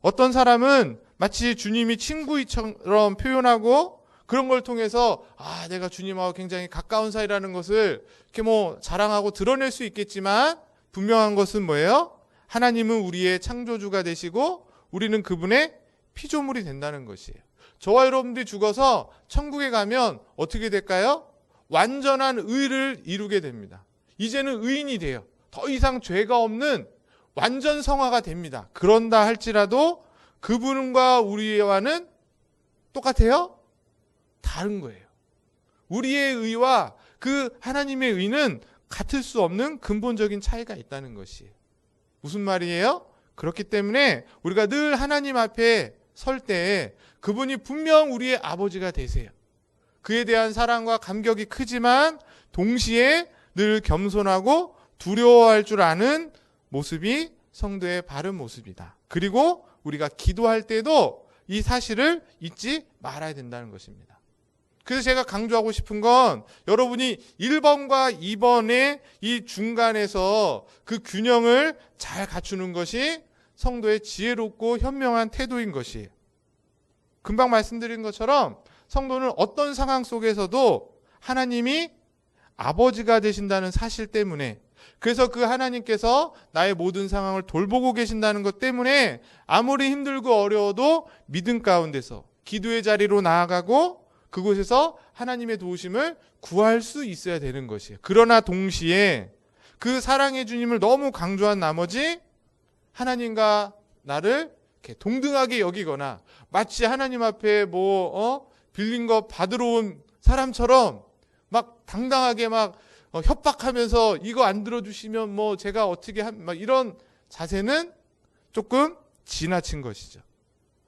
어떤 사람은 마치 주님이 친구처럼 표현하고 그런 걸 통해서 내가 주님하고 굉장히 가까운 사이라는 것을 이렇게 뭐 자랑하고 드러낼 수 있겠지만, 분명한 것은 뭐예요? 하나님은 우리의 창조주가 되시고 우리는 그분의 피조물이 된다는 것이에요. 저와 여러분들이 죽어서 천국에 가면 어떻게 될까요? 완전한 의를 이루게 됩니다. 이제는 의인이 돼요. 더 이상 죄가 없는 완전 성화가 됩니다. 그런다 할지라도 그분과 우리와는 똑같아요? 다른 거예요. 우리의 의와 그 하나님의 의는 같을 수 없는 근본적인 차이가 있다는 것이에요. 무슨 말이에요? 그렇기 때문에 우리가 늘 하나님 앞에 설 때 그분이 분명 우리의 아버지가 되세요. 그에 대한 사랑과 감격이 크지만 동시에 늘 겸손하고 두려워할 줄 아는 모습이 성도의 바른 모습이다. 그리고 우리가 기도할 때도 이 사실을 잊지 말아야 된다는 것입니다. 그래서 제가 강조하고 싶은 건 여러분이 1번과 2번의 이 중간에서 그 균형을 잘 갖추는 것이 성도의 지혜롭고 현명한 태도인 것이에요. 금방 말씀드린 것처럼 성도는 어떤 상황 속에서도 하나님이 아버지가 되신다는 사실 때문에, 그래서 그 하나님께서 나의 모든 상황을 돌보고 계신다는 것 때문에 아무리 힘들고 어려워도 믿음 가운데서 기도의 자리로 나아가고 그곳에서 하나님의 도우심을 구할 수 있어야 되는 것이에요. 그러나 동시에 그 사랑의 주님을 너무 강조한 나머지 하나님과 나를 이렇게 동등하게 여기거나 마치 하나님 앞에 빌린 거 받으러 온 사람처럼 막 당당하게 막 협박하면서 이거 안 들어주시면 제가 어떻게 막 이런 자세는 조금 지나친 것이죠.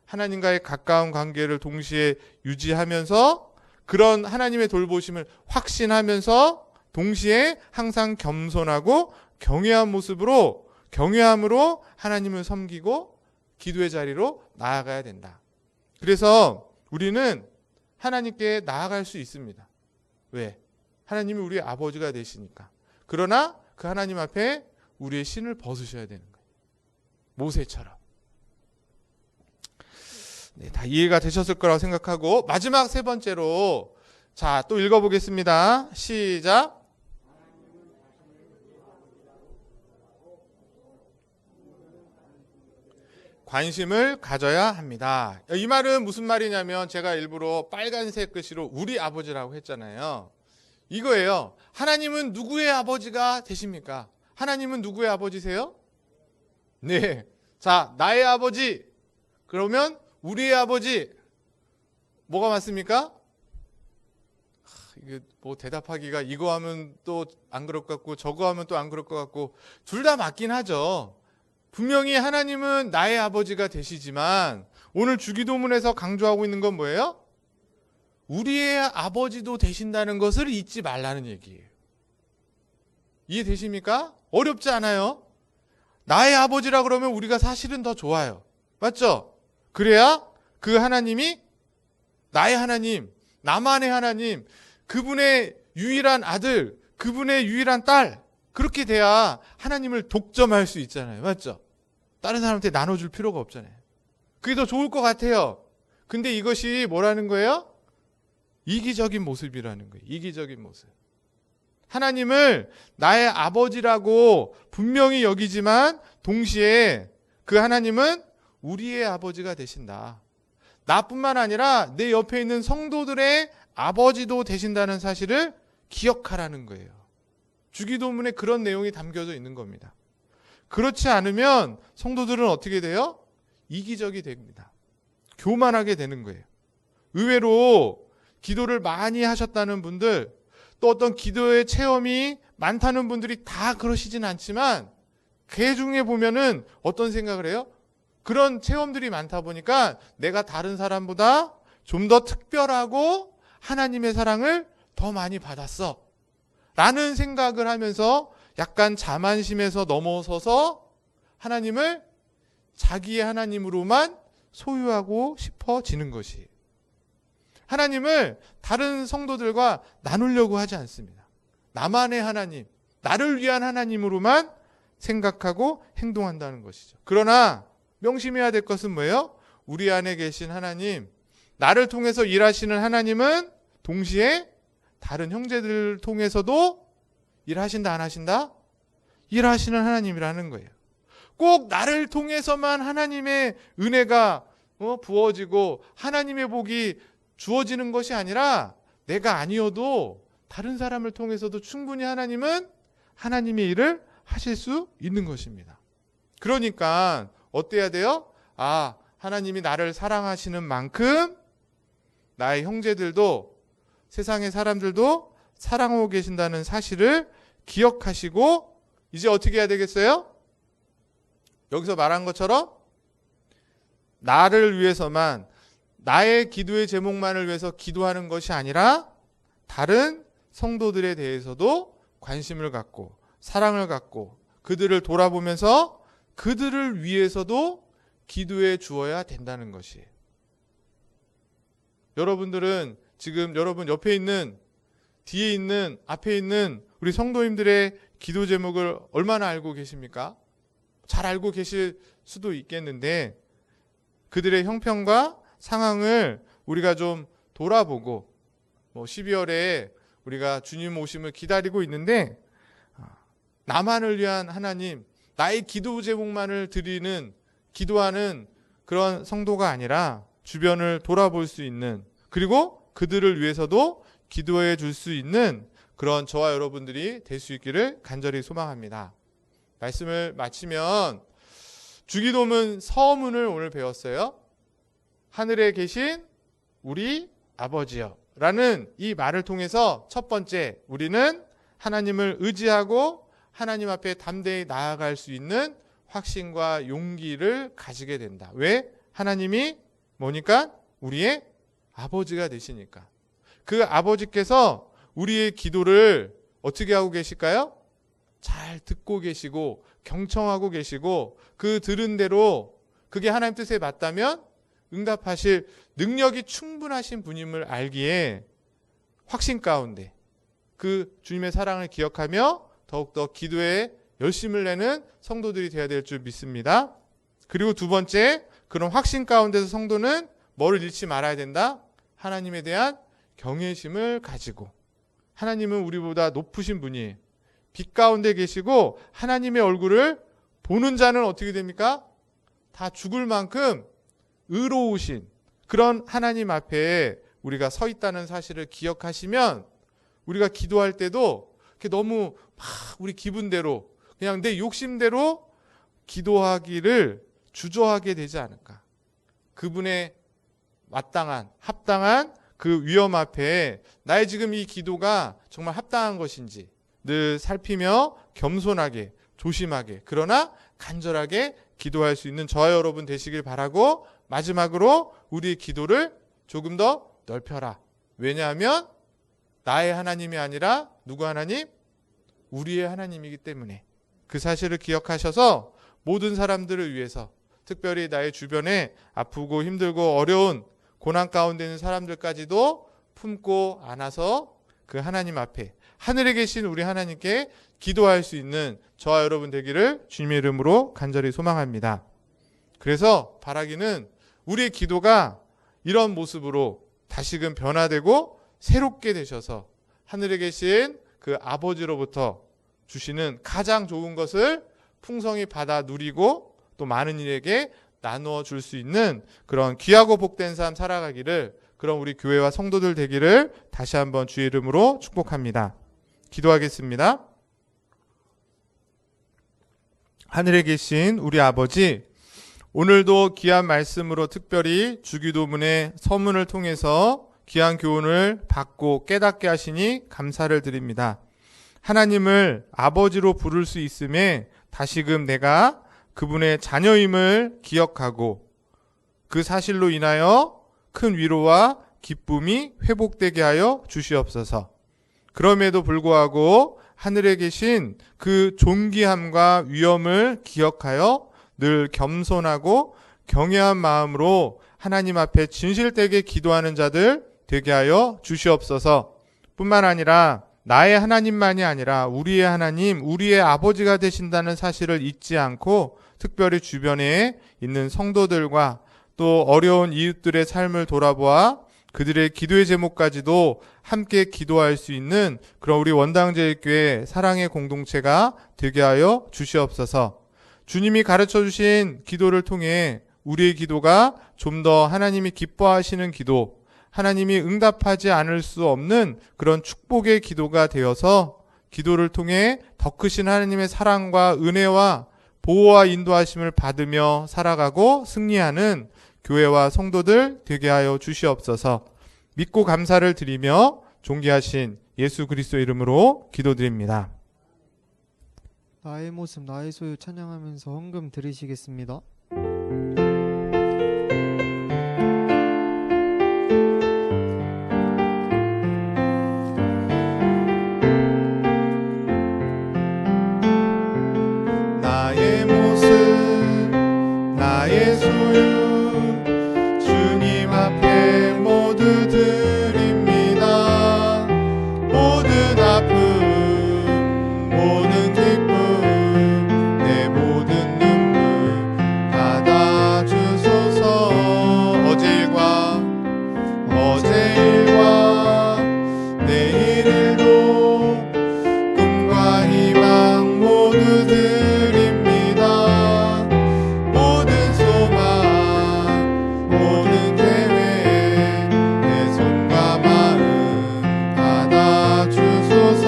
하나님과의 가까운 관계를 동시에 유지하면서 그런 하나님의 돌보심을 확신하면서 동시에 항상 겸손하고 경외함으로 하나님을 섬기고 기도의 자리로 나아가야 된다. 그래서 우리는 하나님께 나아갈 수 있습니다. 왜? 하나님이 우리의 아버지가 되시니까. 그러나 그 하나님 앞에 우리의 신을 벗으셔야 되는 거예요. 모세처럼. 네, 다 이해가 되셨을 거라고 생각하고 마지막 세 번째로 또 읽어보겠습니다. 시작. 관심을 가져야 합니다. 이 말은 무슨 말이냐면 제가 일부러 빨간색 글씨로 우리 아버지라고 했잖아요. 이거예요. 하나님은 누구의 아버지가 되십니까? 하나님은 누구의 아버지세요? 네. 자, 나의 아버지. 그러면 우리의 아버지. 뭐가 맞습니까? 이게 뭐 대답하기가 이거 하면 또 안 그럴 것 같고 저거 하면 또 안 그럴 것 같고 둘 다 맞긴 하죠. 분명히 하나님은 나의 아버지가 되시지만 오늘 주기도문에서 강조하고 있는 건 뭐예요? 우리의 아버지도 되신다는 것을 잊지 말라는 얘기예요. 이해되십니까? 어렵지 않아요. 나의 아버지라 그러면 우리가 사실은 더 좋아요. 맞죠? 그래야 그 하나님이 나의 하나님, 나만의 하나님, 그분의 유일한 아들, 그분의 유일한 딸, 그렇게 돼야 하나님을 독점할 수 있잖아요. 맞죠? 다른 사람한테 나눠줄 필요가 없잖아요. 그게 더 좋을 것 같아요. 근데 이것이 뭐라는 거예요? 이기적인 모습이라는 거예요. 이기적인 모습. 하나님을 나의 아버지라고 분명히 여기지만 동시에 그 하나님은 우리의 아버지가 되신다. 나뿐만 아니라 내 옆에 있는 성도들의 아버지도 되신다는 사실을 기억하라는 거예요. 주기도문에 그런 내용이 담겨져 있는 겁니다. 그렇지 않으면 성도들은 어떻게 돼요? 이기적이 됩니다. 교만하게 되는 거예요. 의외로 기도를 많이 하셨다는 분들, 또 어떤 기도의 체험이 많다는 분들이 다 그러시진 않지만 그 중에 보면은 어떤 생각을 해요? 그런 체험들이 많다 보니까 내가 다른 사람보다 좀 더 특별하고 하나님의 사랑을 더 많이 받았어 라는 생각을 하면서 약간 자만심에서 넘어서서 하나님을 자기의 하나님으로만 소유하고 싶어지는 것이, 하나님을 다른 성도들과 나누려고 하지 않습니다. 나만의 하나님, 나를 위한 하나님으로만 생각하고 행동한다는 것이죠. 그러나 명심해야 될 것은 뭐예요? 우리 안에 계신 하나님, 나를 통해서 일하시는 하나님은 동시에 다른 형제들을 통해서도 일하신다 안 하신다? 일하시는 하나님이라는 거예요. 꼭 나를 통해서만 하나님의 은혜가 부어지고 하나님의 복이 주어지는 것이 아니라 내가 아니어도 다른 사람을 통해서도 충분히 하나님은 하나님의 일을 하실 수 있는 것입니다. 그러니까 어때야 돼요? 하나님이 나를 사랑하시는 만큼 나의 형제들도 세상의 사람들도 사랑하고 계신다는 사실을 기억하시고 이제 어떻게 해야 되겠어요? 여기서 말한 것처럼 나를 위해서만, 나의 기도의 제목만을 위해서 기도하는 것이 아니라 다른 성도들에 대해서도 관심을 갖고 사랑을 갖고 그들을 돌아보면서 그들을 위해서도 기도해 주어야 된다는 것이에요. 여러분들은 지금 여러분 옆에 있는, 뒤에 있는, 앞에 있는 우리 성도님들의 기도 제목을 얼마나 알고 계십니까? 잘 알고 계실 수도 있겠는데 그들의 형편과 상황을 우리가 좀 돌아보고 12월에 우리가 주님 오심을 기다리고 있는데 나만을 위한 하나님, 나의 기도 제목만을 드리는, 기도하는 그런 성도가 아니라 주변을 돌아볼 수 있는, 그리고 그들을 위해서도 기도해 줄 수 있는 그런 저와 여러분들이 될 수 있기를 간절히 소망합니다. 말씀을 마치면 주기도문 서문을 오늘 배웠어요. 하늘에 계신 우리 아버지여 라는 이 말을 통해서 첫 번째, 우리는 하나님을 의지하고 하나님 앞에 담대히 나아갈 수 있는 확신과 용기를 가지게 된다. 왜? 하나님이 뭐니까? 우리의 아버지가 되시니까. 그 아버지께서 우리의 기도를 어떻게 하고 계실까요? 잘 듣고 계시고 경청하고 계시고 그 들은 대로 그게 하나님 뜻에 맞다면 응답하실 능력이 충분하신 분임을 알기에 확신 가운데 그 주님의 사랑을 기억하며 더욱더 기도에 열심을 내는 성도들이 되어야 될 줄 믿습니다. 그리고 두 번째, 그런 확신 가운데서 성도는 뭐를 잃지 말아야 된다? 하나님에 대한 경외심을 가지고, 하나님은 우리보다 높으신 분이에요. 빛 가운데 계시고 하나님의 얼굴을 보는 자는 어떻게 됩니까? 다 죽을 만큼 의로우신 그런 하나님 앞에 우리가 서 있다는 사실을 기억하시면 우리가 기도할 때도 너무 막 우리 기분대로 그냥 내 욕심대로 기도하기를 주저하게 되지 않을까. 그분의 마땅한 합당한 그 위험 앞에 나의 지금 이 기도가 정말 합당한 것인지 늘 살피며 겸손하게 조심하게 그러나 간절하게 기도할 수 있는 저와 여러분 되시길 바라고, 마지막으로 우리의 기도를 조금 더 넓혀라. 왜냐하면 나의 하나님이 아니라 누구 하나님? 우리의 하나님이기 때문에. 그 사실을 기억하셔서 모든 사람들을 위해서, 특별히 나의 주변에 아프고 힘들고 어려운 고난 가운데 있는 사람들까지도 품고 안아서 그 하나님 앞에, 하늘에 계신 우리 하나님께 기도할 수 있는 저와 여러분 되기를 주님의 이름으로 간절히 소망합니다. 그래서 바라기는 우리의 기도가 이런 모습으로 다시금 변화되고 새롭게 되셔서 하늘에 계신 그 아버지로부터 주시는 가장 좋은 것을 풍성히 받아 누리고 또 많은 이에게 나누어 줄 수 있는 그런 귀하고 복된 삶 살아가기를, 그런 우리 교회와 성도들 되기를 다시 한번 주의 이름으로 축복합니다. 기도하겠습니다. 하늘에 계신 우리 아버지, 오늘도 귀한 말씀으로 특별히 주기도문의 서문을 통해서 귀한 교훈을 받고 깨닫게 하시니 감사를 드립니다. 하나님을 아버지로 부를 수 있음에 다시금 내가 그분의 자녀임을 기억하고 그 사실로 인하여 큰 위로와 기쁨이 회복되게 하여 주시옵소서. 그럼에도 불구하고 하늘에 계신 그 존귀함과 위엄을 기억하여 늘 겸손하고 경외한 마음으로 하나님 앞에 진실되게 기도하는 자들 되게 하여 주시옵소서. 뿐만 아니라 나의 하나님만이 아니라 우리의 하나님, 우리의 아버지가 되신다는 사실을 잊지 않고 특별히 주변에 있는 성도들과 또 어려운 이웃들의 삶을 돌아보아 그들의 기도의 제목까지도 함께 기도할 수 있는 그런 우리 원당제일교회 사랑의 공동체가 되게 하여 주시옵소서. 주님이 가르쳐 주신 기도를 통해 우리의 기도가 좀 더 하나님이 기뻐하시는 기도, 하나님이 응답하지 않을 수 없는 그런 축복의 기도가 되어서 기도를 통해 더 크신 하나님의 사랑과 은혜와 보호와 인도하심을 받으며 살아가고 승리하는 교회와 성도들 되게 하여 주시옵소서. 믿고 감사를 드리며 존귀하신 예수 그리스도 이름으로 기도드립니다. 나의 모습 나의 소유 찬양하면서 헌금 드리시겠습니다. 나의 모습 나의 소유 주님 앞에 모두 드립니다. 모든 아픔 모든 기쁨 내 모든 눈물 받아주소서. 어제 일과 내일 일도 꿈과 희망 모두 드립니다. 모든 소망 모든 계획 내 손과 마음 받아주소서.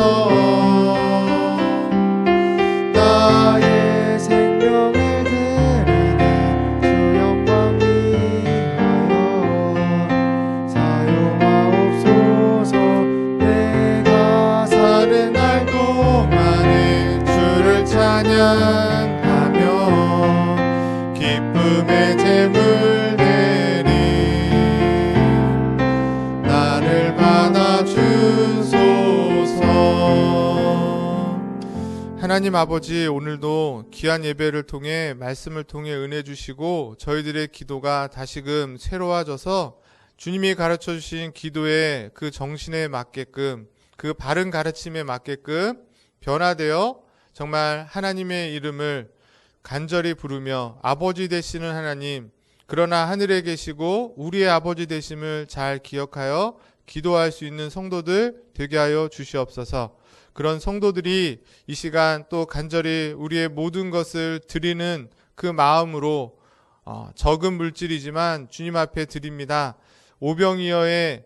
나의 생명을 드리니 주 영광 위하여 사용하옵소서. 내가 사는 날 동안에 주를 찬양하며 기쁨의 제물 내리 나를 받아주소서. 하나님 아버지, 오늘도 귀한 예배를 통해 말씀을 통해 은혜 주시고 저희들의 기도가 다시금 새로워져서 주님이 가르쳐 주신 기도의 그 정신에 맞게끔 그 바른 가르침에 맞게끔 변화되어 정말 하나님의 이름을 간절히 부르며 아버지 되시는 하나님, 그러나 하늘에 계시고 우리의 아버지 되심을 잘 기억하여 기도할 수 있는 성도들 되게 하여 주시옵소서. 그런 성도들이 이 시간 또 간절히 우리의 모든 것을 드리는 그 마음으로 적은 물질이지만 주님 앞에 드립니다. 오병이어의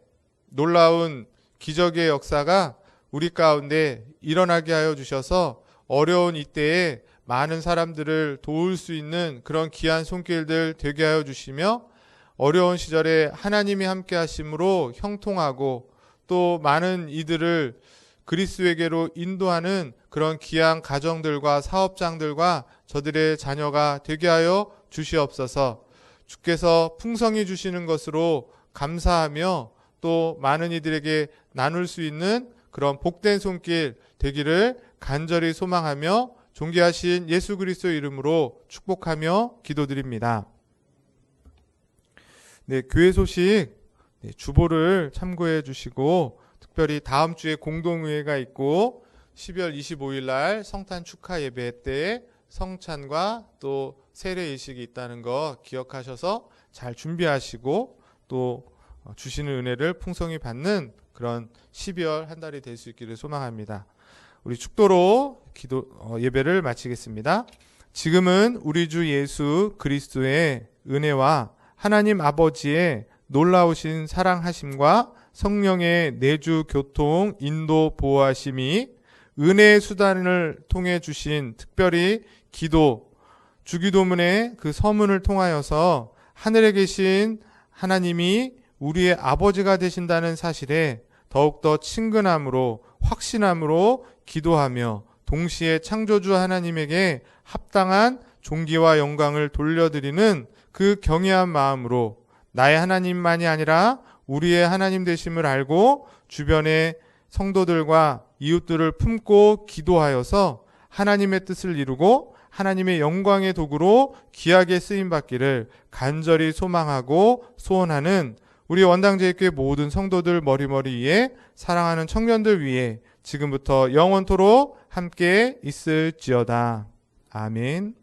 놀라운 기적의 역사가 우리 가운데 일어나게 하여 주셔서 어려운 이때에 많은 사람들을 도울 수 있는 그런 귀한 손길들 되게 하여 주시며 어려운 시절에 하나님이 함께 하심으로 형통하고 또 많은 이들을 그리스도에게로 인도하는 그런 귀한 가정들과 사업장들과 저들의 자녀가 되게 하여 주시옵소서. 주께서 풍성히 주시는 것으로 감사하며 또 많은 이들에게 나눌 수 있는 그런 복된 손길 되기를 간절히 소망하며 존귀하신 예수 그리스도 이름으로 축복하며 기도드립니다. 네, 교회 소식 주보를 참고해 주시고 특별히 다음 주에 공동의회가 있고 12월 25일 날 성탄 축하 예배 때 성찬과 또 세례 의식이 있다는 거 기억하셔서 잘 준비하시고 또 주시는 은혜를 풍성히 받는 그런 12월 한 달이 될 수 있기를 소망합니다. 우리 축도로 예배를 마치겠습니다. 지금은 우리 주 예수 그리스도의 은혜와 하나님 아버지의 놀라우신 사랑하심과 성령의 내주 교통 인도 보호하심이 은혜의 수단을 통해 주신 특별히 기도 주기도문의 그 서문을 통하여서 하늘에 계신 하나님이 우리의 아버지가 되신다는 사실에 더욱더 친근함으로 확신함으로 기도하며 동시에 창조주 하나님에게 합당한 존귀와 영광을 돌려드리는 그 경외한 마음으로 나의 하나님만이 아니라 우리의 하나님 되심을 알고 주변의 성도들과 이웃들을 품고 기도하여서 하나님의 뜻을 이루고 하나님의 영광의 도구로 귀하게 쓰임받기를 간절히 소망하고 소원하는 우리 원당제일교회 모든 성도들 머리머리 위에 사랑하는 청년들 위에 지금부터 영원토록 함께 있을지어다. 아멘.